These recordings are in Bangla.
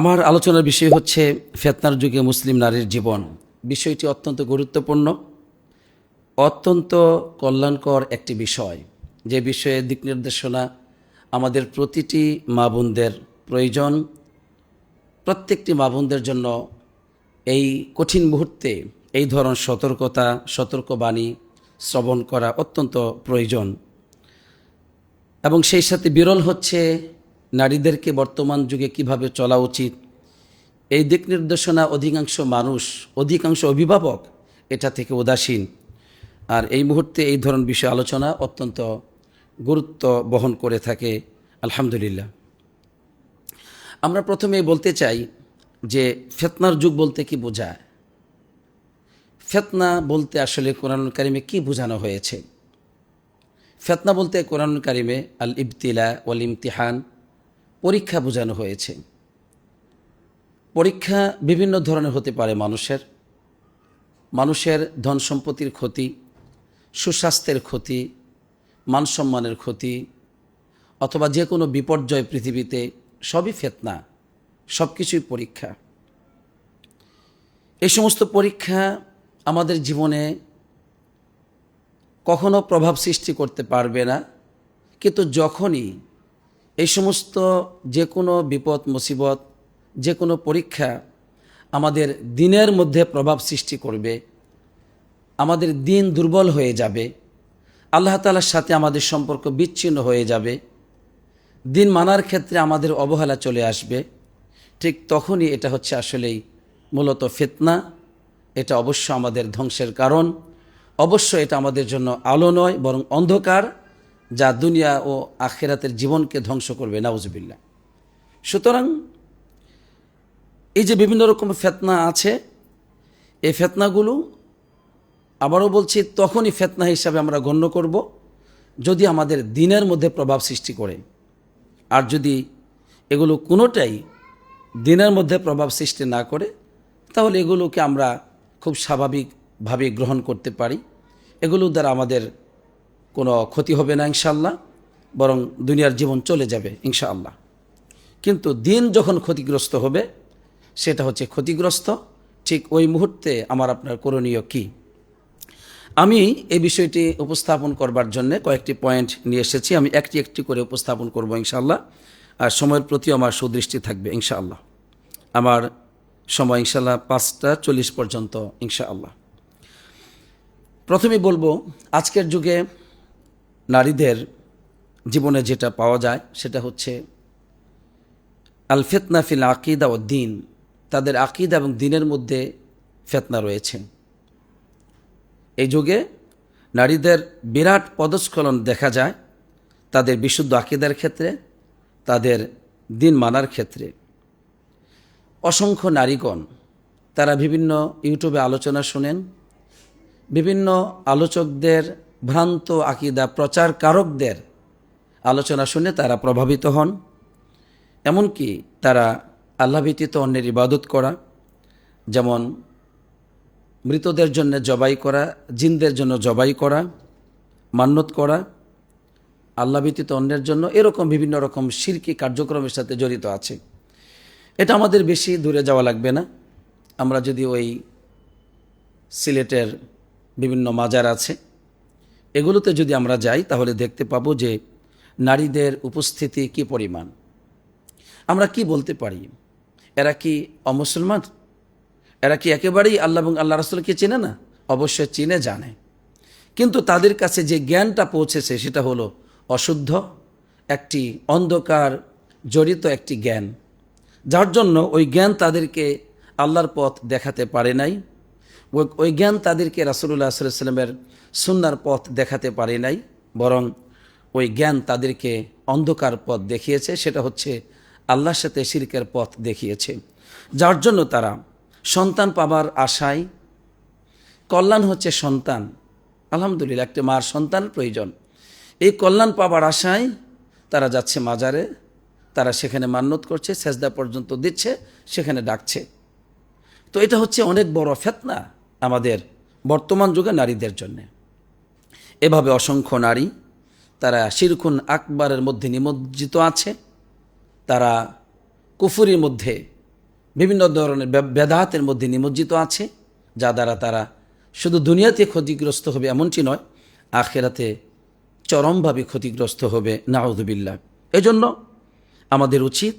আমার আলোচনার বিষয় হচ্ছে ফিতনার যুগে মুসলিম নারীর জীবন। বিষয়টি অত্যন্ত গুরুত্বপূর্ণ, অত্যন্ত কল্যাণকর একটি বিষয়, যে বিষয়ে দিক নির্দেশনা আমাদের প্রতিটি মা বোনদের প্রয়োজন। প্রত্যেকটি মা বোনদের জন্য এই কঠিন মুহূর্তে এই ধরনের সতর্কবাণী শ্রবণ করা অত্যন্ত প্রয়োজন। এবং সেই সাথে বিরল হচ্ছে নারীদেরকে বর্তমান যুগে কিভাবে চলা উচিত, এই দিক নির্দেশনা অধিকাংশ অভিভাবক এটা থেকে উদাসীন। আর এই মুহূর্তে এই ধরনের বিষয় আলোচনা অত্যন্ত গুরুত্ব বহন করে থাকে। আলহামদুলিল্লাহ। আমরা প্রথমেই বলতে চাই যে ফিতনার যুগ বলতে কি বোঝায়। ফিতনা বলতে আসলে কোরআনুল কারিমে কি বোঝানো হয়েছে? ফিতনা বলতে কোরআনুল কারিমে আল ইবতিলা ওয়াল ইমতিহান, পরীক্ষা বোঝানো হয়েছে। পরীক্ষা বিভিন্ন ধরনের হতে পারে। মানুষের ধন সম্পত্তির ক্ষতি, সুস্বাস্থ্যের ক্ষতি, মান সম্মানের ক্ষতি, অথবা যে কোনো বিপর্যয় পৃথিবীতে, সবই ফিতনা, সব কিছুই পরীক্ষা। এই সমস্ত পরীক্ষা আমাদের জীবনে কখনো প্রভাব সৃষ্টি করতে পারবে না, কিন্তু যখনই এই সমস্ত যে কোনো বিপদ মুসিবত, যে কোনো পরীক্ষা আমাদের দিনের মধ্যে প্রভাব সৃষ্টি করবে, আমাদের দিন দুর্বল হয়ে যাবে, আল্লাহ তাআলার সাথে আমাদের সম্পর্ক বিচ্ছিন্ন হয়ে যাবে, দিন মানার ক্ষেত্রে আমাদের অবহেলা চলে আসবে, ঠিক তখনই এটা হচ্ছে আসলেই মূলত ফিতনা। এটা অবশ্য আমাদের ধ্বংসের কারণ। অবশ্য এটা আমাদের জন্য আলো নয়, বরং অন্ধকার, যা দুনিয়া ও আখিরাতের জীবনকে ধ্বংস করবে। নাউজুবিল্লাহ। সুতরাং এই যে বিভিন্ন রকম ফিতনা আছে, এই ফিতনাগুলো আবারও বলছি, তখনই ফিতনা হিসাবে আমরা গণ্য করব যদি আমাদের দিনের মধ্যে প্রভাব সৃষ্টি করে। আর যদি এগুলো কোনোটাই দিনের মধ্যে প্রভাব সৃষ্টি না করে, তাহলে এগুলোকে আমরা খুব স্বাভাবিকভাবে গ্রহণ করতে পারি। এগুলোর দ্বারা আমাদের কোনো ক্ষতি হবে না ইনশাআল্লাহ, বরং দুনিয়ার জীবন চলে যাবে ইনশাআল্লাহ। কিন্তু দিন যখন ক্ষতিগ্রস্ত হবে, সেটা হচ্ছে ক্ষতিগ্রস্ত। ঠিক ওই মুহূর্তে আমার আপনার করণীয় কি? আমি এই বিষয়টি উপস্থাপন করবার জন্য কয়েকটি পয়েন্ট নিয়ে এসেছি। আমি একটি একটি করে উপস্থাপন করব ইনশাআল্লাহ। আর সময়ের প্রতি আমার সুদৃষ্টি থাকবে ইনশাআল্লাহ। আমার সময় ইনশাআল্লাহ 5টা 40 পর্যন্ত ইনশাআল্লাহ। প্রথমে বলবো, আজকের যুগে নারীদের জীবনে যেটা পাওয়া যায় সেটা হচ্ছে আল ফিতনা ফিল আকিদা ও দ্বীন। তাদের আকিদা এবং দ্বীনের মধ্যে ফিতনা রয়েছে। এই যুগে নারীদের বিরাট পদস্খলন দেখা যায় তাদের বিশুদ্ধ আকিদার ক্ষেত্রে, তাদের দ্বীন মানার ক্ষেত্রে। অসংখ্য নারীগণ তারা বিভিন্ন ইউটিউবে আলোচনা শোনেন, বিভিন্ন আলোচকদের, ভ্রান্ত আকিদা প্রচারকারকদের আলোচনা শুনে তারা প্রভাবিত হন। এমনকি তারা আল্লাহ ব্যতীত অন্যের ইবাদত করা, যেমন মৃতদের জন্য জবাই করা, জিনদের জন্য জবাই করা, মান্যত করা, আল্লাহ ব্যতীত অন্যের জন্য, এরকম বিভিন্ন রকম শিরকি কার্যক্রমের সাথে জড়িত আছে। এটা আমাদের বেশি দূরে যাওয়া লাগবে না। আমরা যদি ওই সিলেটের বিভিন্ন মাজার আছে, এগুলোতে যদি আমরা যাই, তাহলে দেখতে পাবো যে নারীদের উপস্থিতি কি পরিমাণ। আমরা কি বলতে পারি? এরা কি অমুসলমান? এরা কি একেবারেই আল্লাহ এবং আল্লাহ রাসূলকে চেনে না? অবশ্যই চিনে, জানে। কিন্তু তাদের কাছে যে জ্ঞানটা পৌঁছেছে সেটা হলো অশুদ্ধ একটি, অন্ধকার জড়িত একটি জ্ঞান, যার জন্য ওই জ্ঞান তাদেরকে আল্লাহর পথ দেখাতে পারে নাই। ওই জ্ঞান তাদেরকে রাসূলুল্লাহ সাল্লাল্লাহু আলাইহি ওয়াসাল্লামের সুন্নাহর পথ দেখাতে পারে নাই, বরং ওই জ্ঞান তাদেরকে অন্ধকার পথ দেখিয়েছে। সেটা হচ্ছে আল্লাহর সাথে শিরকের পথ দেখিয়েছে, যার জন্য তারা সন্তান পাবার আশায়, কল্যাণ হচ্ছে সন্তান, আলহামদুলিল্লাহ একটি মার সন্তান প্রয়োজন, এই কল্যাণ পাবার আশায় তারা যাচ্ছে মাজারে, তারা সেখানে মান্যত করছে, সেজদা পর্যন্ত দিচ্ছে, সেখানে ডাকছে। তো এটা হচ্ছে অনেক বড় ফিতনা আমাদের বর্তমান যুগে নারীদের জন্য। এভাবে অসংখ্য নারী তারা শিরকুন আকবারের মধ্যে নিমজ্জিত আছে, তারা কুফুরির মধ্যে বিভিন্ন ধরনের বেদাতের মধ্যে নিমজ্জিত আছে, যা দ্বারা তারা শুধু দুনিয়াতে ক্ষতিগ্রস্ত হবে এমনটি নয়, আখিরাতে চরমভাবে ক্ষতিগ্রস্ত হবে, নাউযুবিল্লাহ। এজন্য আমাদের উচিত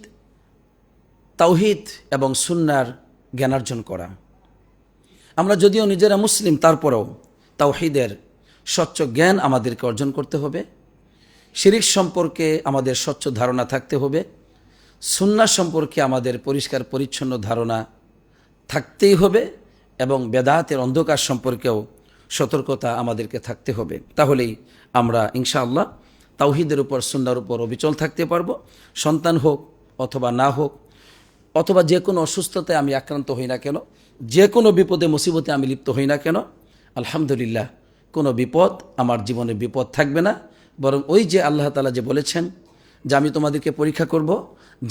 তাওহীদ এবং সুন্নাহর জ্ঞানার্জন করা। আমরা যদিও নিজেরা মুসলিম, তারপরেও তাওহীদের স্বচ্ছ জ্ঞান আমাদেরকে অর্জন করতে হবে, শিরিক সম্পর্কে আমাদের স্বচ্ছ ধারণা থাকতে হবে, সুন্নাহ সম্পর্কে আমাদের পরিষ্কার পরিচ্ছন্ন ধারণা থাকতেই হবে, এবং বেদাতের অন্ধকার সম্পর্কেও সতর্কতা আমাদেরকে থাকতে হবে। তাহলেই আমরা ইনশাআল্লাহ তাওহীদের উপর, সুন্নাহর উপর অবিচল থাকতে পারবো। সন্তান হোক অথবা না হোক, অথবা যে কোনো অসুস্থতায় আমি আক্রান্ত হই না কেন, যে কোনো বিপদে মুসিবতে আমি লিপ্ত হই না কেন, আলহামদুলিল্লাহ কোনো বিপদ আমার জীবনে বিপদ থাকবে না। বরং ওই যে আল্লাহ তাআলা যে বলেছেন যে আমি তোমাদেরকে পরীক্ষা করব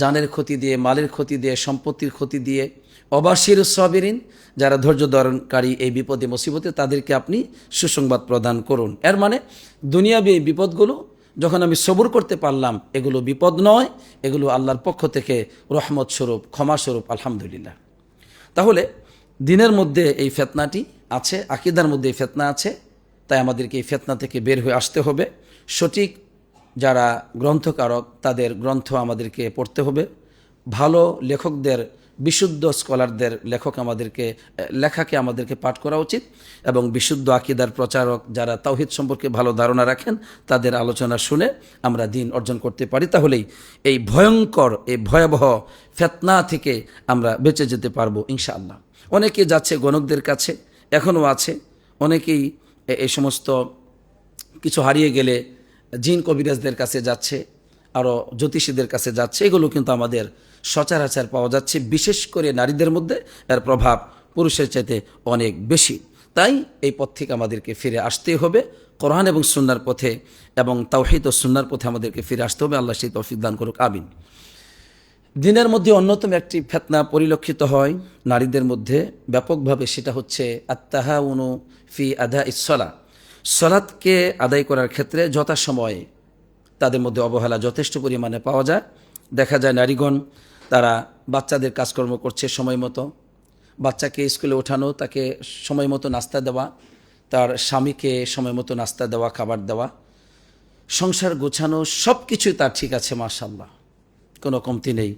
জানের ক্ষতি দিয়ে, মালের ক্ষতি দিয়ে, সম্পত্তির ক্ষতি দিয়ে, অবাশির সাবিরিন, যারা ধৈর্য ধারণকারী এই বিপদে মুসিবতে, তাদেরকে আপনি সুসংবাদ প্রদান করুন। এর মানে দুনিয়াবী এই বিপদগুলো যখন আমি সবুর করতে পারলাম, এগুলো বিপদ নয়, এগুলো আল্লাহর পক্ষ থেকে রহমত স্বরূপ, ক্ষমা স্বরূপ, আলহামদুলিল্লাহ। তাহলে দিনের মধ্যে এই ফিতনাটি আছে, আকীদার মধ্যে এই ফিতনা আছে, তাই আমাদেরকে এই ফিতনা থেকে বের হয়ে আসতে হবে। সঠিক যারা গ্রন্থকারক তাদের গ্রন্থ আমাদেরকে পড়তে হবে, ভালো লেখকদের, বিশুদ্ধ স্কলারদের লেখাকে আমাদেরকে পাঠ করা উচিত, এবং বিশুদ্ধ আকীদার প্রচারক যারা তাওহীদ সম্পর্কে ভালো ধারণা রাখেন তাদের আলোচনা শুনে আমরা দ্বীন অর্জন করতে পারি। তাহলেই এই ভয়ঙ্কর, এই ভয়াবহ ফিতনা থেকে আমরা বেঁচে যেতে পারবো ইনশাআল্লাহ। অনেকে যাচ্ছে গণকদের কাছে, এখনও আছে, অনেকেই এই সমস্ত কিছু হারিয়ে গেলে জিন কবিরাজদের কাছে যাচ্ছে, আরও জ্যোতিষীদের কাছে যাচ্ছে। এগুলো কিন্তু আমাদের সচরাচর পাওয়া যাচ্ছে, বিশেষ করে নারীদের মধ্যে এর প্রভাব পুরুষের চাইতে অনেক বেশি। তাই এই পথ থেকে আমাদেরকে ফিরে আসতেই হবে, কোরআন এবং সুন্নাহর পথে, এবং তাওহীদ ও সুন্নাহর পথে আমাদেরকে ফিরে আসতে হবে। আল্লাহ সেই তৌফিক দান করুক, আমিন। দিনের মধ্যে অন্যতম একটি ফিতনা পরিলক্ষিত হয় নারীদের মধ্যে ব্যাপকভাবে, সেটা হচ্ছে আত-তাহাউনু ফি আদাইস সালাহ। সালাতকে আদায় করার ক্ষেত্রে যথাসময়ে তাদের মধ্যে অবহেলা যথেষ্ট পরিমাণে পাওয়া যায়। দেখা যায় নারীগণ তারা বাচ্চাদের কাজকর্ম করছে সময় মতো, বাচ্চাকে স্কুলে ওঠানো, তাকে সময় মতো নাস্তা দেওয়া, তার স্বামীকে সময় মতো নাস্তা দেওয়া, খাবার দেওয়া, সংসার গোছানো, সব কিছুই তার ঠিক আছে, মাশাআল্লাহ, কোনো কমতি নেই।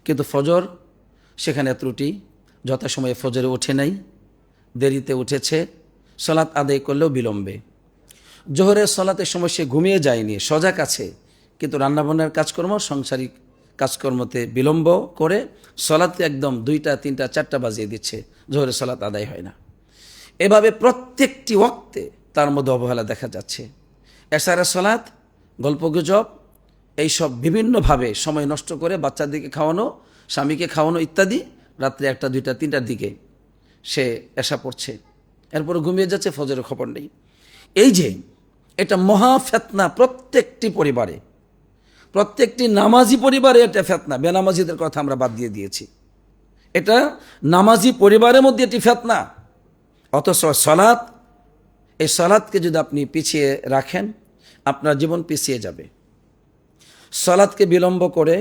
কিন্তু ফজর, সেখানে ত্রুটি, যথাসময়ে ফজরে ওঠে নাই, দেরিতে উঠেছে, সালাত আদায় করলেও বিলম্বে। জোহরের সালাতের সময় সে ঘুমিয়ে যায়নি, সজাগ আছে, কিন্তু রান্নাবান্নার কাজকর্ম, সাংসারিক কাজকর্মতে বিলম্ব করে সালাতে একদম 2টা, 3টা, 4টা বাজিয়ে দিচ্ছে, জোহরের সালাত আদায় হয় না। এভাবে প্রত্যেকটি ওয়াক্তে তার মধ্যে অবহেলা দেখা যাচ্ছে। এশারের সালাত, গল্পগুজব, এইসব বিভিন্নভাবে সময় নষ্ট করে বাচ্চাদেরকে খাওয়ানো, স্বামীকে খাওয়ানো ইত্যাদি, রাত্রে 1টা, 2টা, 3টার দিকে সে এশা পড়ছে, এরপর ঘুমিয়ে যাচ্ছে, ফজরের খবর নেই। এই যে এটা মহা ফিতনা, প্রত্যেকটি পরিবারে, প্রত্যেকটি নামাজি পরিবারে এটা ফিতনা। বেনামাজিদের কথা আমরা বাদ দিয়ে দিয়েছি, এটা নামাজি পরিবারের মধ্যে এটি ফিতনা। অথচ সালাত, এই সালাতকে যদি আপনি পিছিয়ে রাখেন, আপনার জীবন পিছিয়ে যাবে। সালাতকে বিলম্ব করে,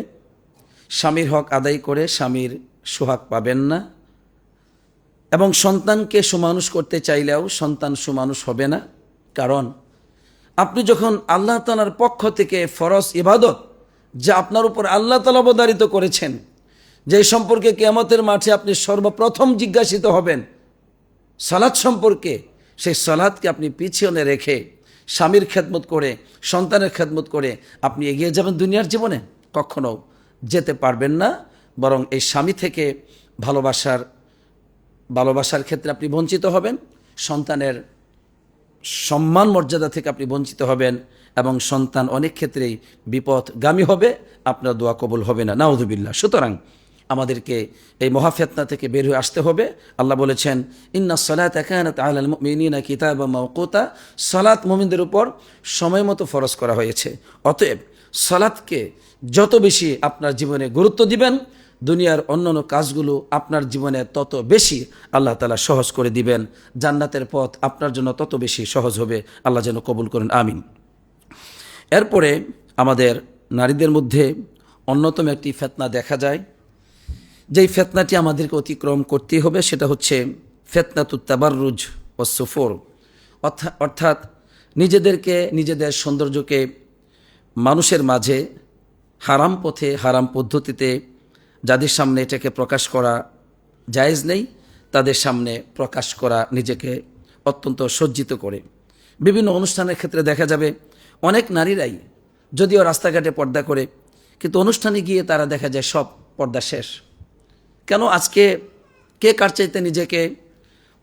স্বামীর হক আদায় করে স্বামীর সোহাগ পাবেন না, এবং সন্তানকে সুমানুষ করতে চাইলেও সন্তান সুমানুষ হবে না। কারণ আপনি যখন আল্লাহ তাআলার পক্ষ থেকে ফরজ ইবাদত, যা আপনার উপর আল্লাহ তাআলা অবধারিত করেছেন, যে সম্পর্কে কিয়ামতের মাঠে আপনি সর্বপ্রথম জিজ্ঞাসিত হবেন, সালাত সম্পর্কে, সেই সালাতকে আপনি পিছনে রেখে স্বামীর খেদমত করে, সন্তানের খেদমত করে আপনি এগিয়ে যাবেন দুনিয়ার জীবনে, কখনো যেতে পারবেন না। বরং এই স্বামী থেকে ভালোবাসার ক্ষেত্রে আপনি বঞ্চিত হবেন, সন্তানের সম্মান মর্যাদা থেকে আপনি বঞ্চিত হবেন, এবং সন্তান অনেক ক্ষেত্রেই বিপদগামী হবে, আপনার দোয়া কবুল হবে না, নাউযুবিল্লাহ। সুতরাং আমাদেরকে এই মহাফিতনা থেকে বের হয়ে আসতে হবে। আল্লাহ বলেছেন, ইন্নাস সালাতা কানাত আলাল মুমিনিনা কিতাবাম মাওকুতা, সালাত মুমিনদের উপর সময় মতো ফরজ করা হয়েছে। অতএব সালাতকে যত বেশি আপনার জীবনে গুরুত্ব দিবেন, দুনিয়ার অন্যান্য কাজগুলো আপনার জীবনে তত বেশি আল্লাহ তাআলা সহজ করে দিবেন, জান্নাতের পথ আপনার জন্য তত বেশি সহজ হবে। আল্লাহ যেন কবুল করেন, আমিন। এরপরে আমাদের নারীদের মধ্যে অন্যতম একটি ফিতনা দেখা যায়, যেই ফিতনাটি আমাদেরকে অতিক্রম করতেই হবে সেটা হচ্ছে ফিতনাতুত তাবাররুজ ওয়াস সুফুর, অর্থাৎ নিজেদেরকে, নিজেদের সৌন্দর্যকে মানুষের মাঝে হারাম পথে, হারাম পদ্ধতিতে যাদের সামনে এটাকে প্রকাশ করা জায়েজ নেই তাদের সামনে প্রকাশ করা নিজেকে অত্যন্ত সজ্জিত করে। বিভিন্ন অনুষ্ঠানের ক্ষেত্রে দেখা যাবে অনেক নারীরাই যদিও রাস্তাঘাটে পর্দা করে, কিন্তু অনুষ্ঠানে গিয়ে তারা দেখা যায় সব পর্দা শেষ। কেন? আজকে কে কার চাইতে নিজেকে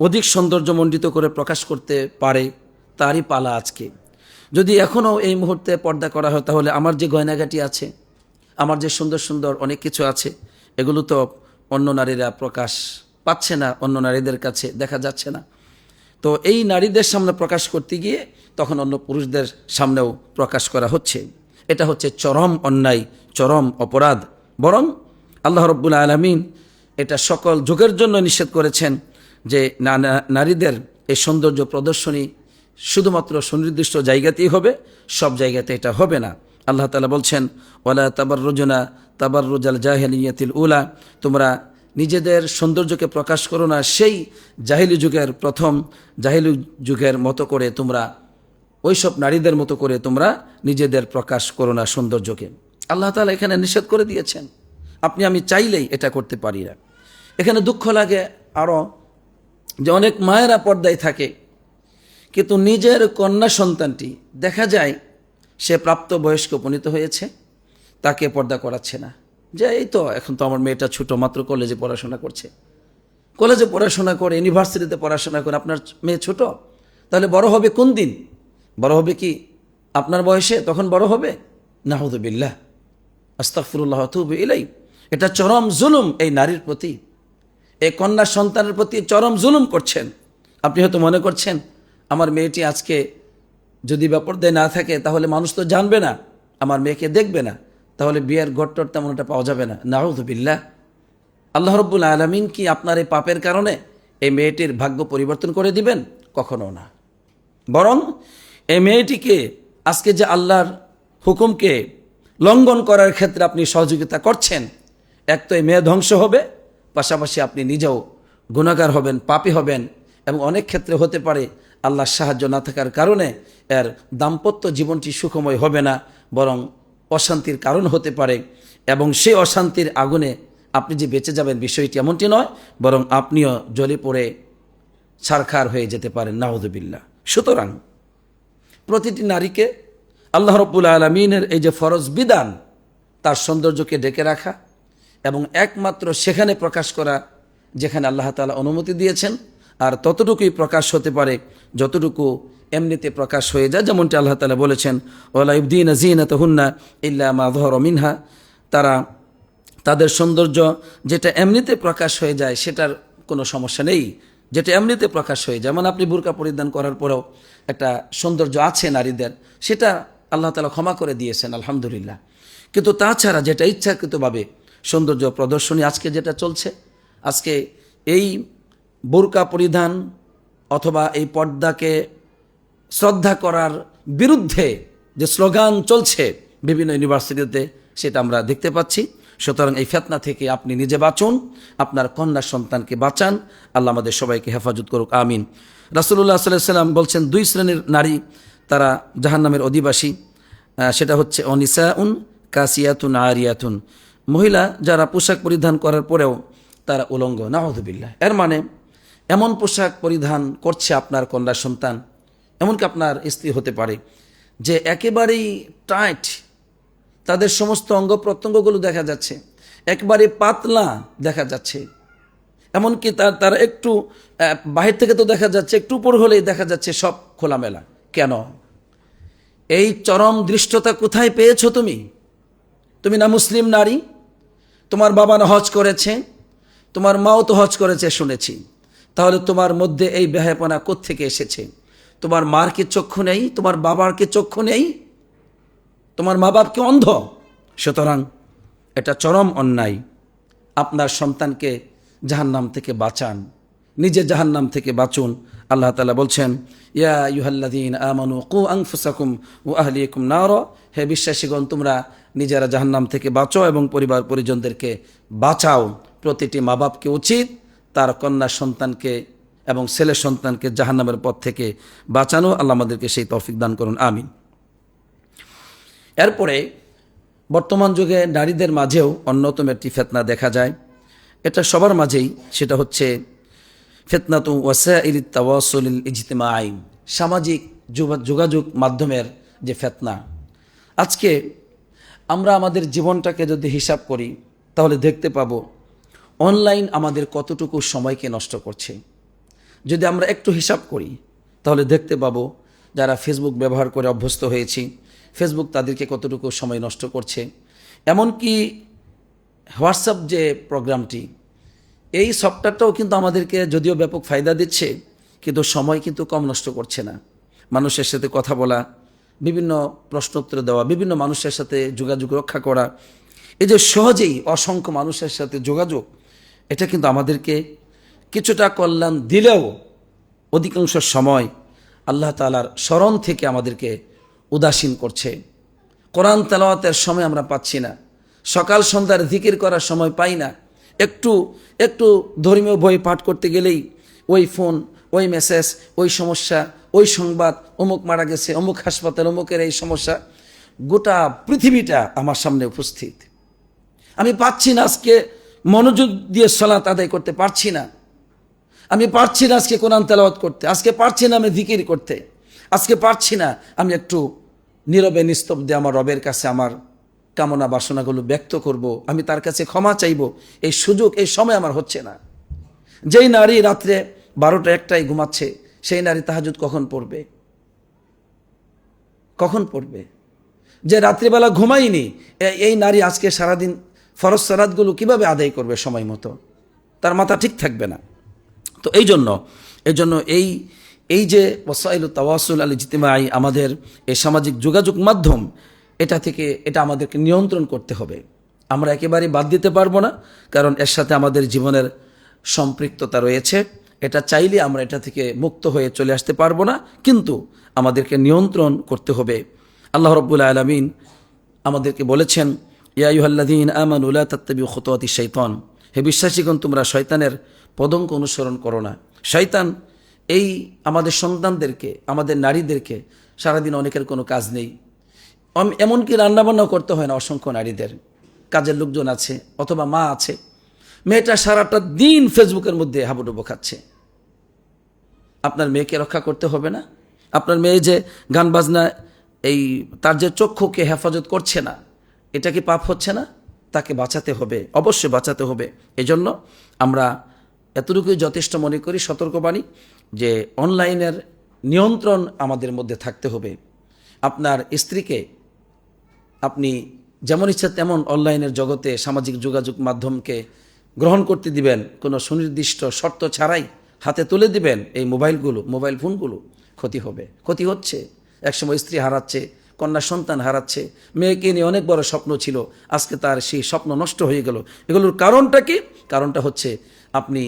অধিক সৌন্দর্যমণ্ডিত করে প্রকাশ করতে পারে তারই পালা আজকে। যদি এখনও এই মুহূর্তে পর্দা করা হয় তাহলে আমার যে গয়নাগাটি আছে, আমার যে সুন্দর সুন্দর অনেক কিছু আছে, এগুলো তো অন্য নারীরা প্রকাশ পাচ্ছে না, অন্য নারীদের কাছে দেখা যাচ্ছে না। তো এই নারীদের সামনে প্রকাশ করতে গিয়ে তখন অন্য পুরুষদের সামনেও প্রকাশ করা হচ্ছে। এটা হচ্ছে চরম অন্যায়, চরম অপরাধ। বরং আল্লাহ রাব্বুল আলামিন এটা সকল যুগের জন্য নিষেধ করেছেন যে নারীদের এই সৌন্দর্য প্রদর্শনী শুধুমাত্র সুনির্দিষ্ট জায়গাতেই হবে, সব জায়গাতে এটা হবে না। আল্লাহ তাআলা বলছেন, ওয়ালা তাবাররুজনা তাবাররুজাল জাহিলিয়াতিল উলা, তোমরা নিজেদের সৌন্দর্যকে প্রকাশ করো না সেই জাহিলি যুগের, প্রথম জাহিলি যুগের মতো করে, তোমরা ওইসব নারীদের মতো করে তোমরা নিজেদের প্রকাশ করো না সৌন্দর্যকে। আল্লাহ তাআলা এখানে নিষেধ করে দিয়েছেন। আপনি আমি চাইলেই এটা করতে পারি না। এখানে দুঃখ লাগে আরও যে অনেক মায়েরা পর্দায় থাকে, কিন্তু নিজের কন্যা সন্তানটি দেখা যায় সে প্রাপ্ত বয়স্ক উপনীত হয়েছে, তাকে পর্দা করাচ্ছে না। যে এই তো এখন তো আমার মেয়েটা ছোটো, মাত্র কলেজে পড়াশোনা করছে, কলেজে পড়াশোনা করে, ইউনিভার্সিটিতে পড়াশোনা করে। আপনার মেয়ে ছোট, তাহলে বড় হবে কোন দিন? বড় হবে কি আপনার বয়সে? তখন বড় হবে? নাউযুবিল্লাহ, আস্তাগফিরুল্লাহ ওয়া আতুবু ইলাইহি। এটা চরম জুলুম এই নারীর প্রতি, এই কন্যা সন্তানের প্রতি চরম জুলুম করছেন। আপনি হয়তো মনে করছেন আমার মেয়েটি আজকে যদি বেপরদায় না থাকে তাহলে মানুষ তো জানবে না, আমার মেয়েকে দেখবে না, তাহলে বিয়ের ঘট্টর তেমন একটা পাওয়া যাবে না। নাউযুবিল্লাহ। আল্লাহ রাব্বুল আলামিন কি আপনার এই পাপের কারণে এই মেয়েটির ভাগ্য পরিবর্তন করে দিবেন? কখনো না। বরং এই মেয়েটিকে আজকে যে আল্লাহর হুকুমকে লঙ্ঘন করার ক্ষেত্রে আপনি সহযোগিতা করছেন, এক তো এই মেয়ে ধ্বংস হবে, পাশাপাশি আপনি নিজেও গুনাহগার হবেন, পাপী হবেন, এবং অনেক ক্ষেত্রে হতে পারে আল্লাহর সাহায্য না থাকার কারণে এর দাম্পত্য জীবনটি সুখময় হবে না, বরং অশান্তির কারণ হতে পারে। এবং সেই অশান্তির আগুনে আপনি যে বেঁচে যাবেন বিষয়টি এমনটি নয়, বরং আপনিও জ্বলে পড়ে ছারখার হয়ে যেতে পারেন। নাউযুবিল্লাহ। সুতরাং প্রতিটি নারীকে আল্লাহ রাব্বুল আলামিনের এই যে ফরজ বিধান, তার সৌন্দর্যকে ডেকে রাখা এবং একমাত্র সেখানে প্রকাশ করা যেখানে আল্লাহ তাআলা অনুমতি দিয়েছেন, আর ততটুকুই প্রকাশ হতে পারে যতটুকু এমনিতে প্রকাশ হয়ে যায়। যেমনটি আল্লাহ তাআলা বলেছেন, ওয়ালা ইবদিনা যিনাতাহুন্না ইল্লা মা যাহারা মিনহা, তারা তাদের সৌন্দর্য যেটা এমনিতে প্রকাশ হয়ে যায় সেটার কোনো সমস্যা নেই, যেটা এমনিতে প্রকাশ হয়ে যায়। মানে আপনি বুরকা পরিধান করার পরেও একটা সৌন্দর্য আছে নারীদের, সেটা আল্লাহ তাআলা ক্ষমা করে দিয়েছেন, আলহামদুলিল্লাহ। কিন্তু তাছাড়া যেটা ইচ্ছাকৃতভাবে সৌন্দর্য প্রদর্শনী আজকে যেটা চলছে, আজকে এই বুরকা পরিধান অথবা এই পর্দাকে শ্রদ্ধা করার বিরুদ্ধে যে স্লোগান চলছে বিভিন্ন ইউনিভার্সিটিতে, সেটা আমরা দেখতে পাচ্ছি। সুতরাং এই ফিতনা থেকে আপনি নিজে বাঁচুন, আপনার কন্যা সন্তানকে বাঁচান। আল্লাহ আমাদের সবাইকে হেফাজত করুক, আমিন। রাসূলুল্লাহ সাল্লাল্লাহু আলাইহি ওয়াসাল্লাম বলছেন, দুই শ্রেণীর নারী তারা জাহান্নামের অধিবাসী। সেটা হচ্ছে অনিসাউন কাসিয়াতুন আরিয়াতুন, মহিলা যারা পোশাক পরিধান করার পরেও তারা উলঙ্গ। নাউযুবিল্লাহ। এর মানে এমন পোশাক পরিধান করছে আপনার কন্যা সন্তান, এমনকি আপনার স্ত্রী হতে পারে, যে একেবারেই টাইট, তাদের সমস্ত অঙ্গ প্রত্যঙ্গগুলো দেখা যাচ্ছে, একবারে পাতলা দেখা যাচ্ছে, এমনকি তারা একটু বাহির থেকে তো দেখা যাচ্ছে, একটু উপর হলেই দেখা যাচ্ছে সব খোলামেলা। কেন? এই চরম দৃষ্টতা কোথায় পেয়েছো তুমি? তুমি না মুসলিম নারী? তোমার বাবা না হজ করেছে, তোমার মাও তো হজ করেছে শুনেছি, তাহলে তোমার মধ্যে এই বেহায়াপনা কোত্থেকে এসেছে? তোমার মার কি চক্ষু নেই? তোমার বাবার কি চক্ষু নেই? তোমার মা বাপ কি অন্ধ? সুতরাং এটা চরম অন্যায়। আপনার সন্তানকে জাহান্নাম থেকে বাঁচান, নিজে জাহান্নাম থেকে বাঁচুন। আল্লাহ তাআলা বলছেন, ইয়া আইয়ুহাল্লাযীনা আমানু কু আনফুসাকুম ওয়া আহলিকুম নার, হে বিশ্বাসীগণ তোমরা নিজেরা জাহান্নাম থেকে বাঁচো এবং পরিবার পরিজনদেরকে বাঁচাও। প্রতিটি মা বাপকে উচিত তার কন্যা সন্তানকে এবং ছেলে সন্তানকে জাহান্নামের পথ থেকে বাঁচানো। আল্লাহ আমাদেরকে সেই তৌফিক দান করুন, আমিন। এরপরে বর্তমান যুগে নারীদের মাঝেও অন্যতম একটি ফিতনা দেখা যায়, এটা সবার মাঝেই, সেটা হচ্ছে ফিতনাতু ওয়াসাইলিত তাওয়াসুলিল ইজতিমাই, সামাজিক যোগাযোগ মাধ্যমের যে ফিতনা। আজকে আমরা আমাদের জীবনটাকে যদি হিসাব করি তাহলে দেখতে পাবো অনলাইন আমাদের কতটুকু সময়কে নষ্ট করছে। যদি আমরা একটু হিসাব করি তাহলে দেখতে পাবো যারা ফেসবুক ব্যবহার করে অভ্যস্ত হয়েছি, ফেসবুক তাদেরকে কতটুকু সময় নষ্ট করছে। এমনকি হোয়াটসঅ্যাপ যে প্রোগ্রামটি, এই সফটওয়্যারটাও কিন্তু আমাদেরকে যদিও ব্যাপক ফায়দা দিচ্ছে, কিন্তু সময় কিন্তু কম নষ্ট করছে না। মানুষের সাথে কথা বলা, বিভিন্ন প্রশ্নোত্তর দেওয়া, বিভিন্ন মানুষের সাথে যোগাযোগ রক্ষা করা, এই যে সহজেই অসংখ্য মানুষের সাথে যোগাযোগ, এটা কিন্তু আমাদেরকে কিছুটা কল্যাণ দিলেও অধিকাংশ সময় আল্লাহ তাআলার স্মরণ থেকে আমাদেরকে উদাসীন করছে। কোরআন তেলাওয়াতের সময় আমরা পাচ্ছি না, সকাল সন্ধ্যার জিকির করার সময় পাই না। একটু ধর্মীয় বই পাঠ করতে গেলেই ওই ফোন, ওই মেসেজ, ওই সমস্যা, ওই সংবাদ, অমুক মারা গেছে, অমুক হাসপাতাল, অমুকের এই সমস্যা, গোটা পৃথিবীটা আমার সামনে উপস্থিত। আমি পাচ্ছি না আজকে মনোযোগ দিয়ে সালাত আদায় করতে পারছি না, আমি পারছি না আজকে কোরআন তেলাওয়াত করতে, আজকে পারছি না আমি জিকির করতে, আজকে পারছি না আমি একটু নীরবে নিস্তব্ধে আমার রবের কাছে আমার কামনা বাসনাগুলো ব্যক্ত করব, আমি তার কাছে ক্ষমা চাইব। এই সুযোগ, এই সময় আমার হচ্ছে না। যেই নারী রাত্রে 12টা 1টায় ঘুমাচ্ছে, সেই নারী তাহাজ্জুদ কখন পড়বে? কখন পড়বে? যে রাত্রিবেলা ঘুমায়নি, এই নারী আজকে সারাদিন ফরজ সালাতগুলো কিভাবে আদায় করবে সময় মতো? তার মাথা ঠিক থাকবে না। তো এই জন্য এই যে ওয়াসাইলু তাওয়াসুল আল ইজতিমাই, আমাদের এই সামাজিক যোগাযোগ মাধ্যম, এটা আমাদেরকে নিয়ন্ত্রণ করতে হবে। আমরা একেবারেই বাদ দিতে পারবো না, কারণ এর সাথে আমাদের জীবনের সম্পৃক্ততা রয়েছে। এটা চাইলে আমরা এটা থেকে মুক্ত হয়ে চলে আসতে পারবো না, কিন্তু আমাদেরকে নিয়ন্ত্রণ করতে হবে। আল্লাহ রাব্বুল আলামিন আমাদেরকে বলেছেন, ইয়া আইয়ুহাল্লাযীনা আমানু লা তাত্তাবিউ খুতুওয়াতিশ শাইতান, হে বিশ্বাসীগণ তোমরা শয়তানের পদঙ্ক অনুসরণ করো না। শয়তান এই আমাদের সন্তানদেরকে, আমাদের নারীদেরকে, সারাদিন অনেকের কোনো কাজ নেই, এমনকি রান্নাবান্নাও করতে হয় না অসংখ্য নারীদের, কাজের লোকজন আছে অথবা মা আছে, মেয়েটা সারাটা দিন ফেসবুকের মধ্যে হাবুডুবু খাচ্ছে। আপনার মেয়েকে রক্ষা করতে হবে না? আপনার মেয়ে যে গান বাজনা, তার যে চক্ষুকে হেফাজত করছে না, এটা কি পাপ হচ্ছে না? তাকে বাঁচাতে হবে, অবশ্যই বাঁচাতে হবে। এজন্য আমরা এতটুকুই যথেষ্ট মনে করি, সতর্কবাণী, যে অনলাইনের নিয়ন্ত্রণ আমাদের মধ্যে থাকতে হবে। আপনার স্ত্রীকে আপনি যেমন ইচ্ছা তেমন অনলাইনের জগতে সামাজিক যোগাযোগ মাধ্যমকে গ্রহণ করতে দিবেন, কোনো সুনির্দিষ্ট শর্ত ছাড়াই হাতে তুলে দিবেন। এই মোবাইল ফোনগুলো ক্ষতি হচ্ছে। একসময় স্ত্রী হারাচ্ছে, কন্যা সন্তান হারাচ্ছে, মেয়েকে নিয়ে অনেক বড় স্বপ্ন ছিল, আজকে তার সেই স্বপ্ন নষ্ট হয়ে গেল। এগুলোর কারণটা কি? কারণটা হচ্ছে আপনি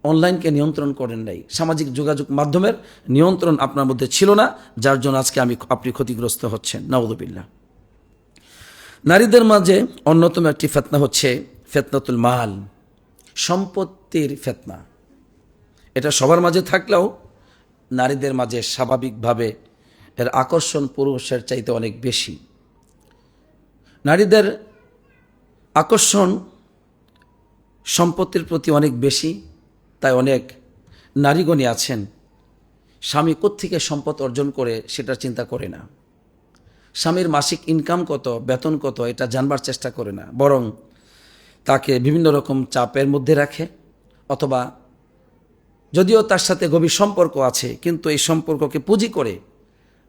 অনলাইনকে নিয়ন্ত্রণ করেন নাই, সামাজিক যোগাযোগ মাধ্যমের নিয়ন্ত্রণ আপনার মধ্যে ছিল না, যার জন্য আজকে আপনি ক্ষতিগ্রস্ত হচ্ছেন। নাউযুবিল্লাহ। নারীদের মাঝে অন্যতম একটি ফিতনা হচ্ছে ফিতনাতুল মাল, সম্পত্তির ফিতনা। এটা সবার মাঝে থাকলেও নারীদের মাঝে স্বাভাবিকভাবে এর আকর্ষণ পুরুষের চাইতে অনেক বেশি। নারীদের আকর্ষণ সম্পত্তির প্রতি অনেক বেশি, তাই অনেক নারীগণই আছেন স্বামী কোত্থেকে সম্পদ অর্জন করে সেটা চিন্তা করে না, স্বামীর মাসিক ইনকাম কত, বেতন কত, এটা জানবার চেষ্টা করে না, বরং তাকে বিভিন্ন রকম চাপের মধ্যে রাখে, অথবা যদিও তার সাথে গভীর সম্পর্ক আছে কিন্তু এই সম্পর্ককে পুঁজি করে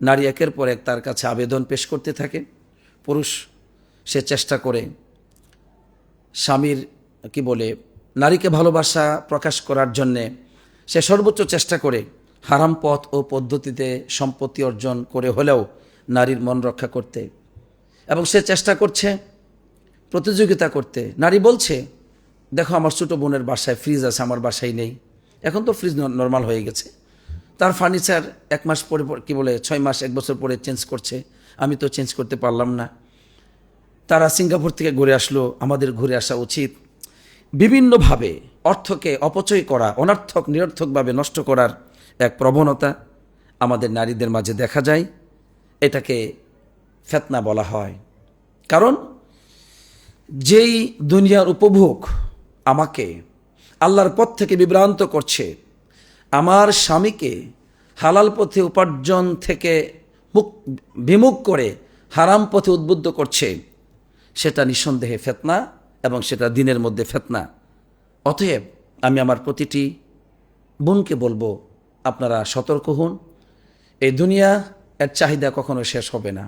নারী একের পর এক তার কাছে আবেদন পেশ করতে থাকে। পুরুষ সে চেষ্টা করে স্বামীর নারীকে ভালোবাসা প্রকাশ করার জন্যে সে সর্বোচ্চ চেষ্টা করে হারাম পথ ও পদ্ধতিতে সম্পত্তি অর্জন করে হলেও নারীর মন রক্ষা করতে, এবং সে চেষ্টা করছে প্রতিযোগিতা করতে। নারী বলছে, দেখো আমার ছোটো বোনের বাসায় ফ্রিজ আছে, আমার বাসায় নেই। এখন তো ফ্রিজ নর্মাল হয়ে গেছে, তার ফার্নিচার 1 মাস পরে 6 মাস 1 বছর পরে চেঞ্জ করছে, আমি তো চেঞ্জ করতে পারলাম না। তারা সিঙ্গাপুর থেকে ঘুরে আসলো, আমাদের ঘুরে আসা উচিত। বিভিন্নভাবে অর্থকে অপচয় করা, অনর্থক নিরর্থকভাবে নষ্ট করার এক প্রবণতা আমাদের নারীদের মাঝে দেখা যায়। এটাকে ফিতনা বলা হয়। কারণ যেই দুনিয়ার উপভোগ আমাকে আল্লাহর পথ থেকে বিভ্রান্ত করছে, আমার স্বামীকে হালাল পথে উপার্জন থেকে বিমুখ করে হারাম পথে উদ্বুদ্ধ করছে, সেটা নিঃসন্দেহে ফিতনা এবং সেটা দিনের মধ্যে ফিতনা। অতএব আমি আমার প্রতিটি বোনকে বলবো, আপনারা সতর্ক হন। এই দুনিয়া এর চাহিদা কখনো শেষ হবে না।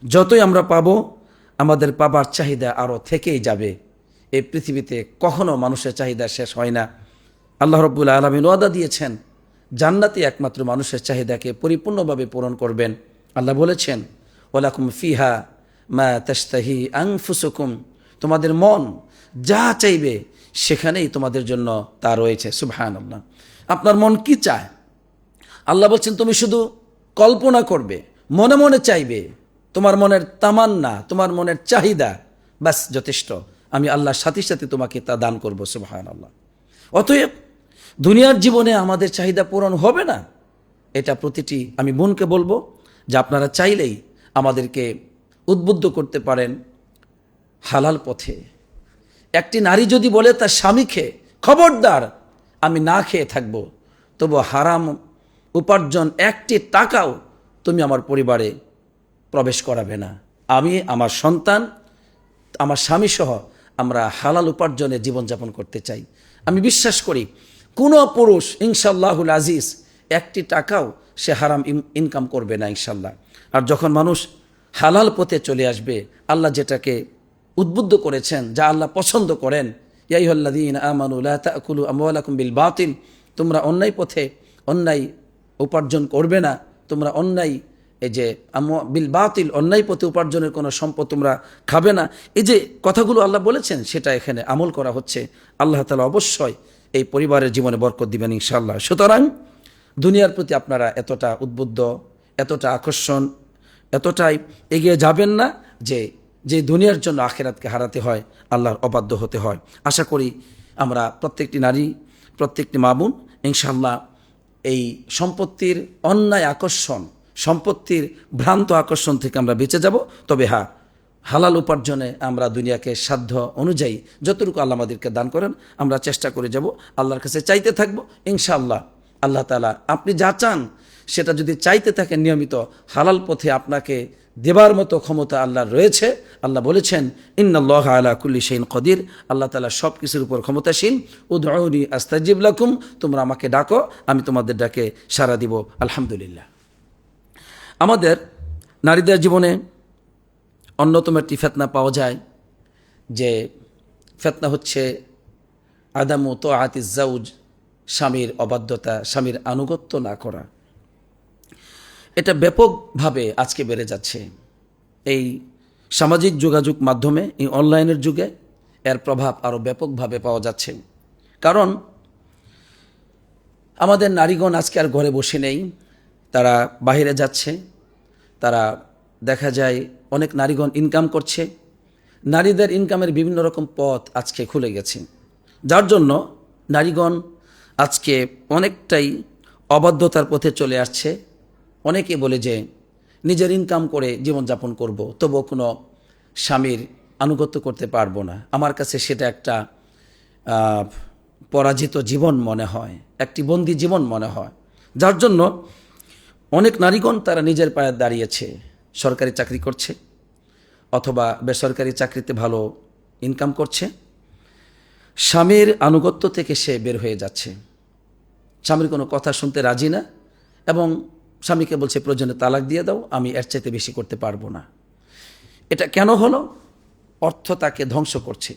যতই আমরা পাবো, আমাদের পাবার চাহিদা আরও থেকেই যাবে। এই পৃথিবীতে কখনো মানুষের চাহিদা শেষ হয় না। আল্লাহ রাব্বুল আলামিন ওয়াদা দিয়েছেন, জান্নাতে একমাত্র মানুষের চাহিদাকে পরিপূর্ণভাবে পূরণ করবেন। আল্লাহ বলেছেন, ওয়ালাকুম ফিহা মা তাশতাহি আনফুসুকুম, তোমাদের মন যা চাইবে সেখানেই তোমাদের জন্য তা রয়েছে। সুবহানাল্লাহ। আপনার মন কি চায়? আল্লাহ বলছেন, তুমি শুধু কল্পনা করবে, মনে মনে চাইবে, তোমার মনের তামান্না, তোমার মনের চাহিদা, ব্যাস যথেষ্ট। আমি আল্লাহর সাথে সাথে তোমাকে তা দান করবো। সুবহানাল্লাহ। অতএব দুনিয়ার জীবনে আমাদের চাহিদা পূরণ হবে না, এটা প্রতিটি আমি বোনকে বলবো যে আপনারা চাইলেই আমাদেরকে উদ্বুদ্ধ করতে পারেন হালাল পথে। একটি নারী যদি বলে তার স্বামীকে, খবরদার আমি না খেয়ে থাকবো, তবু হারাম উপার্জন একটি টাকাও তুমি আমার পরিবারে প্রবেশ করাবে না। আমি, আমার সন্তান, আমার স্বামী সহ আমরা হালাল উপার্জনে জীবনযাপন করতে চাই। আমি বিশ্বাস করি কোনো পুরুষ ইনশাআল্লাহুল আজিজ একটি টাকাও সে হারাম ইনকাম করবে না ইনশাল্লাহ। আর যখন মানুষ হালাল পথে চলে আসবে, আল্লাহ যেটাকে উদ্বুদ্ধ করেছেন, যা আল্লাহ পছন্দ করেন, ইয়া আইয়ুহাল্লাযীনা আমানু লা তাকুলু আমওয়ালাকুম বিল বাতিল, তোমরা অন্যায় পথে অন্যায় উপার্জন করবে না, তোমরা অন্যায় এই যে বিল বাতিল অন্যায় পথে উপার্জনের কোনো সম্পদ তোমরা খাবে না। এই যে কথাগুলো আল্লাহ বলেছেন, সেটা এখানে আমল করা হচ্ছে। আল্লাহ তাআলা অবশ্যই এই পরিবারের জীবনে বরকত দিবেন ইনশাআল্লাহ। সুতরাং দুনিয়ার প্রতি আপনারা এতটা উদ্বুদ্ধ, এতটা আকর্ষণ, এতটাই এগিয়ে যাবেন না যে দুনিয়ার জন্য আখিরাতকে হারাতে হয়, আল্লাহর অবাধ্য হতে হয়। আশা করি আমরা প্রত্যেকটি নারী, প্রত্যেকটি মা বোন ইনশাআল্লাহ এই সম্পত্তির অন্যায় আকর্ষণ, সম্পত্তির ভ্রান্ত আকর্ষণ থেকে আমরা বেঁচে যাব। তবে হ্যাঁ, হালাল উপার্জনে আমরা দুনিয়াকে সাধ্য অনুযায়ী যতটুকু আল্লাহ আমাদেরকে দান করেন আমরা চেষ্টা করে যাব, আল্লাহর কাছে চাইতে থাকবো ইনশাআল্লাহ। আল্লাহ তাআলা আপনি যা চান সেটা যদি চাইতে থাকেন নিয়মিত, হালাল পথে আপনাকে দেবার মতো ক্ষমতা আল্লাহর রয়েছে। আল্লাহ বলেছেন, ইন্নাল্লাহা আলা কুল্লি শাইইন কদির, আল্লাহ তাআলা সব কিছুর উপর ক্ষমতাশীল। উদউনি আস্তাজিব লাকুম, তোমরা আমাকে ডাকো, আমি তোমাদের ডাকে সাড়া দিব। আলহামদুলিল্লাহ। আমাদের নারীদের জীবনে অন্যতম একটি ফিতনা পাওয়া যায়, যে ফিতনা হচ্ছে আদামু তাআতিজ জাওজ, স্বামীর অবাধ্যতা, স্বামীর আনুগত্য না করা। এটা ব্যাপকভাবে আজকে বেড়ে যাচ্ছে। এই সামাজিক যোগাযোগ মাধ্যমে, এই অনলাইনের যুগে এর প্রভাব আরও ব্যাপকভাবে পাওয়া যাচ্ছে। কারণ আমাদের নারীগণ আজকে আর ঘরে বসে নেই, তারা বাইরে যাচ্ছে। তারা দেখা যায় অনেক নারীগণ ইনকাম করছে। নারীদের ইনকামের বিভিন্ন রকম পথ আজকে খুলে গেছে, যার জন্য নারীগণ আজকে অনেকটাই অবাধ্যতার পথে চলে আসছে। অনেকে বলে যে নিজের ইনকাম করে জীবনযাপন করব, তবুও কোনো স্বামীর আনুগত্য করতে পারবো না। আমার কাছে সেটা একটা পরাজিত জীবন মনে হয়, একটি বন্দি জীবন মনে হয়। যার জন্য অনেক নারীগণ তারা নিজের পায়ে দাঁড়িয়েছে, সরকারি চাকরি করছে অথবা বেসরকারি চাকরিতে ভালো ইনকাম করছে। স্বামীর আনুগত্য থেকে সে বের হয়ে যাচ্ছে, স্বামীর কোনো কথা শুনতে রাজি না, এবং স্বামীকে বলছে প্রয়োজনে তালাক দিয়ে দাও, আমি এর চাইতে বেশি করতে পারবো না। এটা কেন হলো? অর্থ তাকে ধ্বংস করছে।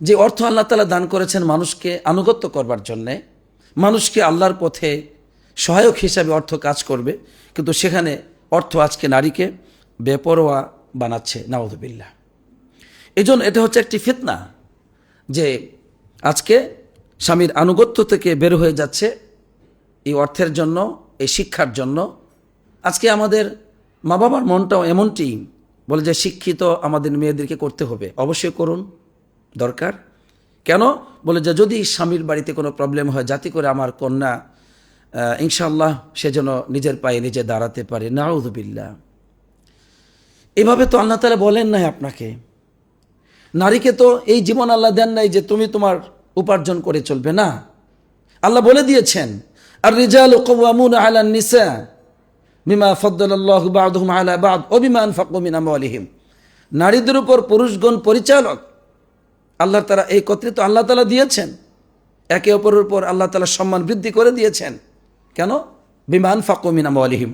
যে অর্থ আল্লাহ তাআলা দান করেছেন মানুষকে আনুগত্য করবার জন্যে, মানুষকে আল্লাহর পথে সহায়ক হিসাবে অর্থ কাজ করবে, কিন্তু সেখানে অর্থ আজকে নারীকে বেপরোয়া বানাচ্ছে, নাউযুবিল্লাহ। এজন্য এটা হচ্ছে একটি ফিতনা, যে আজকে স্বামীর আনুগত্য থেকে বের হয়ে যাচ্ছে এই অর্থের জন্য, এই শিক্ষার জন্য। আজকে আমাদের মা বাবার মনটাও এমনটি, বলে যে শিক্ষিত আমাদের মেয়েদেরকে করতে হবে। অবশ্যই করুন, দরকার, কেন? বলে যে যদি স্বামীর বাড়িতে কোনো প্রবলেম হয়, যাতে করে আমার কন্যা ইনশাআল্লাহ সে যেন নিজের পায়ে নিজে দাঁড়াতে পারে। নাউযুবিল্লাহ। এভাবে তো আল্লাহ তাআলা বলেন নাই আপনাকে। নারীকে তো এই জীবন আল্লাহ দেন নাই যে তুমি তোমার উপার্জন করে চলবে, না। আল্লাহ বলে দিয়েছেন, আর রিজালু কাওয়ামুনা আলান নিসা বিমা ফাদ্দালাল্লাহু বা'দুহুম আলা বা'দ ওয়া বিমা আনফাকু মিন আমওয়ালিহিম। নারীদের উপর পুরুষগণ পরিচালক। আল্লাহ তাআলা এই কর্তৃত্ব আল্লাহ তাআলা দিয়েছেন। একে অপরের উপর আল্লাহ তাআলা সম্মান বৃদ্ধি করে দিয়েছেন। কেন? বিমা আনফাকু মিন আমওয়ালিহিম।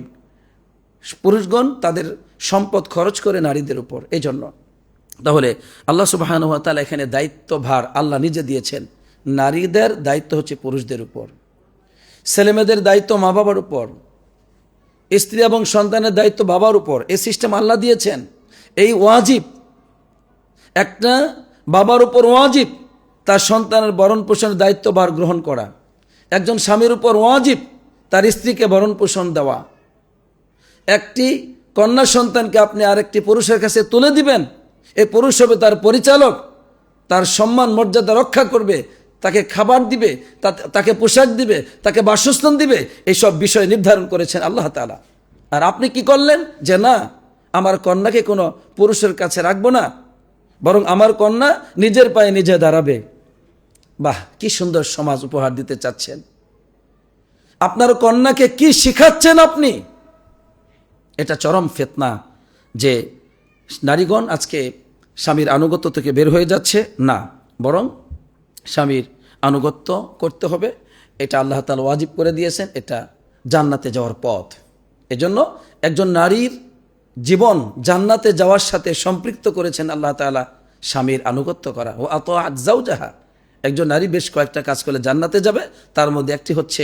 পুরুষগণ তাদের সম্পদ খরচ করে নারীদের উপর, এই জন্য। তাহলে আল্লাহ সুবহানাহু ওয়া তাআলা এখানে দায়িত্বভার আল্লাহ নিজে দিয়েছেন। নারীদের দায়িত্ব হচ্ছে পুরুষদের উপর, ছেলেমেয়েদের দায়িত্ব মা বাবার উপর, স্ত্রী এবং সন্তানের দায়িত্ব বাবার উপর। এই সিস্টেম আল্লাহ দিয়েছেন। এই ওয়াজিব, একটা বাবার উপর ওয়াজিব তার সন্তানের ভরণ পোষণের দায়িত্বভার গ্রহণ করা। একজন স্বামীর উপর ওয়াজিব তার স্ত্রীকে ভরণ পোষণ দেওয়া। একটি কন্যা সন্তানকে আপনি আরেকটি পুরুষের কাছে তুলে দিবেন, এই পুরুষ হবে তার পরিচালক, তার সম্মান মর্যাদা রক্ষা করবে, তাকে খাবার দিবে, তাকে পোশাক দিবে, তাকে বাসস্থান দিবে। এইসব বিষয় নির্ধারণ করেছেন আল্লাহ তাআলা। আর আপনি কি করলেন যে না, আমার কন্যাকে কোনো পুরুষের কাছে রাখবো না, বরং আমার কন্যা নিজের পায়ে নিজে দাঁড়াবে। বাহ, কি সুন্দর সমাজ উপহার দিতে চাচ্ছেন। আপনার কন্যাকে কি শিখাচ্ছেন আপনি? এটা চরম ফিতনা যে নারীগণ আজকে স্বামীর আনুগত্য থেকে বের হয়ে যাচ্ছে। না, বরং স্বামীর আনুগত্য করতে হবে। এটা আল্লাহ তাআলা ওয়াজিব করে দিয়েছেন, এটা জান্নাতে যাওয়ার পথ। এজন্য একজন নারীর জীবন জান্নাতে যাওয়ার সাথে সম্পৃক্ত করেছেন আল্লাহ তাআলা স্বামীর আনুগত্য করা। ও আতাআত যাওজাহা, একজন নারী বেশ কয়েকটা কাজ করলে জান্নাতে যাবে, তার মধ্যে একটি হচ্ছে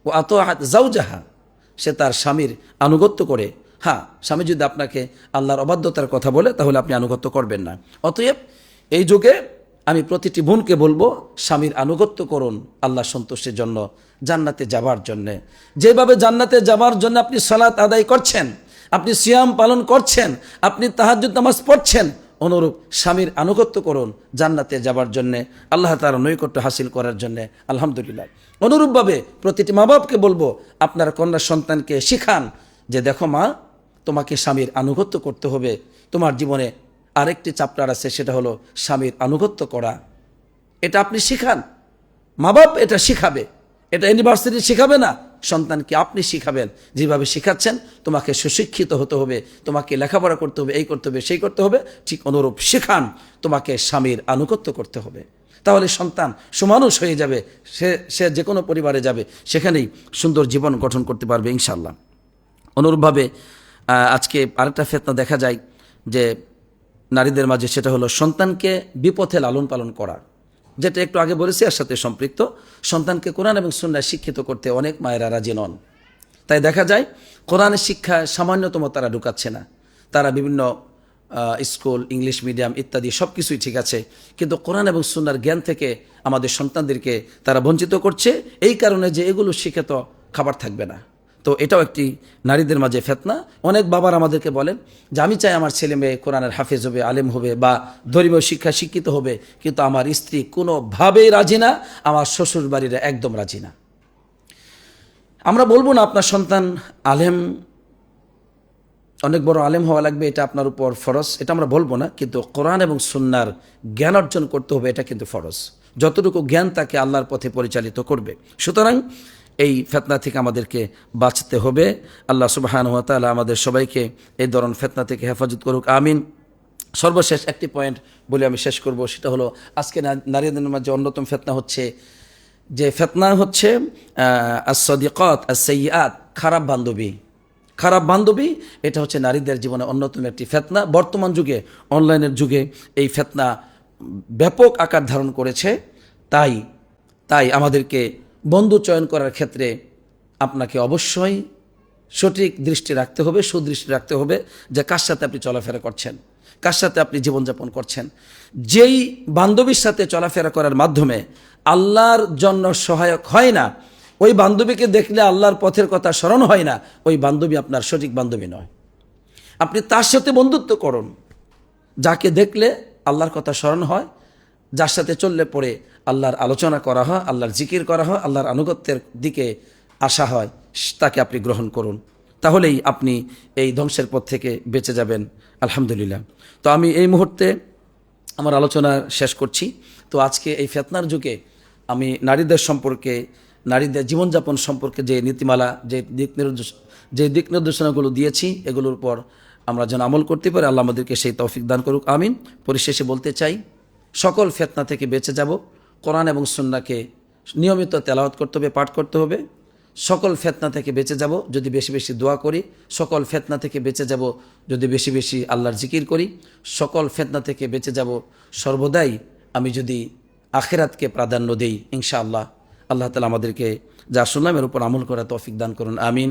ও আতাআত যাওজাহা, সে তার স্বামীর আনুগত্য করে। হ্যাঁ, স্বামী যদি আপনাকে আল্লাহর অবাধ্যতার কথা বলে তাহলে আপনি আনুগত্য করবেন না। অতএব এই যুগে আমি প্রতিটি বোনকে বলবো, স্বামীর আনুগত্য করুন আল্লাহ সন্তুষ্টির জন্য, জান্নাতে যাবার জন্যে। যেভাবে জান্নাতে যাবার জন্য আপনি সালাত আদায় করছেন, আপনি সিয়াম পালন করছেন, আপনি তাহাজ্জুদ নামাজ পড়ছেন, অনুরূপ স্বামীর আনুগত্য করুন জান্নাতে যাবার জন্যে, আল্লাহ তাআলার নৈকট্য হাসিল করার জন্যে। আলহামদুলিল্লাহ। অনুরূপভাবে প্রতিটি মা বাপকে বলবো, আপনার কন্যা সন্তানকে শিখান যে দেখো মা, তোমাকে স্বামীর আনুগত্য করতে হবে। তোমার জীবনে আরেকটি চ্যাপ্টার আছে, সেটা হলো স্বামীর আনুগত্য করা। এটা আপনি শিখান। মা বাপ এটা শিখাবে, এটা ইউনিভার্সিটি শিখাবে না, সন্তানকে আপনি শিখাবেন। যেভাবে শিখাচ্ছেন তোমাকে সুশিক্ষিত হতে হবে, তোমাকে লেখাপড়া করতে হবে, এই করতে হবে, সেই করতে হবে, ঠিক অনুরূপ শিখান তোমাকে স্বামীর আনুগত্য করতে হবে। তাহলে সন্তান সুমানুষ হয়ে যাবে, সে যে কোনো পরিবারে যাবে, সেখানেই সুন্দর জীবন গঠন করতে পারবে ইনশাআল্লাহ। অনুরূপভাবে আজকে আরেকটা ফিতনা দেখা যায় যে নারীদের মাঝে, সেটা হলো সন্তানকে বিপথে লালন পালন করা। যেটা একটু আগে বলেছি এর সাথে সম্পৃক্ত। সন্তানকে কোরআন এবং সুন্নাহ শিক্ষিত করতে অনেক মায়েরা রাজি নন। তাই দেখা যায় কোরআনের শিক্ষা সামান্যতম তারা ঢুকাচ্ছে না। তারা বিভিন্ন স্কুল, ইংলিশ মিডিয়াম ইত্যাদি সব কিছুই ঠিক আছে, কিন্তু কোরআন এবং সুন্নাহর জ্ঞান থেকে আমাদের সন্তানদেরকে তারা বঞ্চিত করছে, এই কারণে যে এগুলো শিখে তো খাবার থাকবে না। তো এটাও একটি নারীদের মাঝে ফিতনা। অনেক বাবার আমাদেরকে বলেন যে আমি চাই আমার ছেলে মেয়ে কোরআনের হাফেজ হবে, আলেম হবে, বা ধর্মীয় শিক্ষা শিক্ষিত হবে, কিন্তু আমার স্ত্রী কোনোভাবেই রাজি না, আমার শ্বশুর বাড়িরা একদম রাজি না। আমরা বলবো না আপনার সন্তান আলেম, অনেক বড় আলেম হওয়া লাগবে, এটা আপনার উপর ফরজ, এটা আমরা বলবো না, কিন্তু কোরআন এবং সুন্নাহর জ্ঞান অর্জন করতে হবে, এটা কিন্তু ফরজ। যতটুকু জ্ঞান তাকে আল্লাহর পথে পরিচালিত করবে। সুতরাং এই ফিতনা থেকে আমাদেরকে বাঁচতে হবে। আল্লাহ সুবহানাহু ওয়া তাআলা আমাদের সবাইকে এই ধরনের ফিতনা থেকে হেফাজত করুক, আমিন। সর্বশেষ একটি পয়েন্ট বলে আমি শেষ করব, সেটা হলো আজকে নারীদের মাঝে অন্যতম ফিতনা হচ্ছে যে ফিতনা হচ্ছে আস-সাদিকাত আস-সাইয়্যাত, খারাপ বান্ধবী। খারাপ বান্ধবী, এটা হচ্ছে নারীদের জীবনে অন্যতম একটি ফিতনা। বর্তমান যুগে, অনলাইনের যুগে এই ফিতনা ব্যাপক আকার ধারণ করেছে। তাই আমাদেরকে বন্ধু চয়ন করার ক্ষেত্রে আপনাকে অবশ্যই সঠিক দৃষ্টি রাখতে হবে, সুদৃষ্টি রাখতে হবে যে কার সাথে আপনি চলাফেরা করছেন, কার সাথে আপনি জীবনযাপন করছেন। যেই বান্ধবীর সাথে চলাফেরা করার মাধ্যমে আল্লাহর জন্য সহায়ক হয় না, ওই বান্ধবীকে দেখলে আল্লাহর পথের কথা স্মরণ হয় না, ওই বান্ধবী আপনার সঠিক বান্ধবী নয়। আপনি তার সাথে বন্ধুত্ব করুন যাকে দেখলে আল্লাহর কথা স্মরণ হয়, যার সাথে চললে পরে আল্লাহর আলোচনা করা হয়, আল্লাহর জিকির করা হয়, আল্লাহর আনুগত্যের দিকে আসা হয়, তাকে আপনি গ্রহণ করুন। তাহলেই আপনি এই ধ্বংসের পথ থেকে বেঁচে যাবেন। আলহামদুলিল্লাহ। তো আমি এই মুহূর্তে আমার আলোচনা শেষ করছি। তো আজকে এই ফিতনার যুগে আমি নারীদের সম্পর্কে, নারীদের জীবনযাপন সম্পর্কে যে নীতিমালা, যে দিক নির্দেশনাগুলো দিয়েছি, এগুলোর উপর আমরা যেন আমল করতে পারি। আল্লাহ আমাদেরকে সেই তৌফিক দান করুক, আমিন। পরিশেষে বলতে চাই, সকল ফিতনা থেকে বেঁচে যাব। কোরআন এবং সুন্নাহকে নিয়মিত তেলাওয়াত করতে হবে, পাঠ করতে হবে। সকল ফিতনা থেকে বেঁচে যাব যদি বেশি বেশি দোয়া করি। সকল ফিতনা থেকে বেঁচে যাব যদি বেশি বেশি আল্লাহর জিকির করি। সকল ফিতনা থেকে বেঁচে যাব সর্বদাই আমি যদি আখিরাতকে প্রাধান্য দেই, ইনশাআল্লাহ। আল্লাহ তাআলা আমাদেরকে যা শুনলাম এর উপর আমল করা তৌফিক দান করুন, আমিন।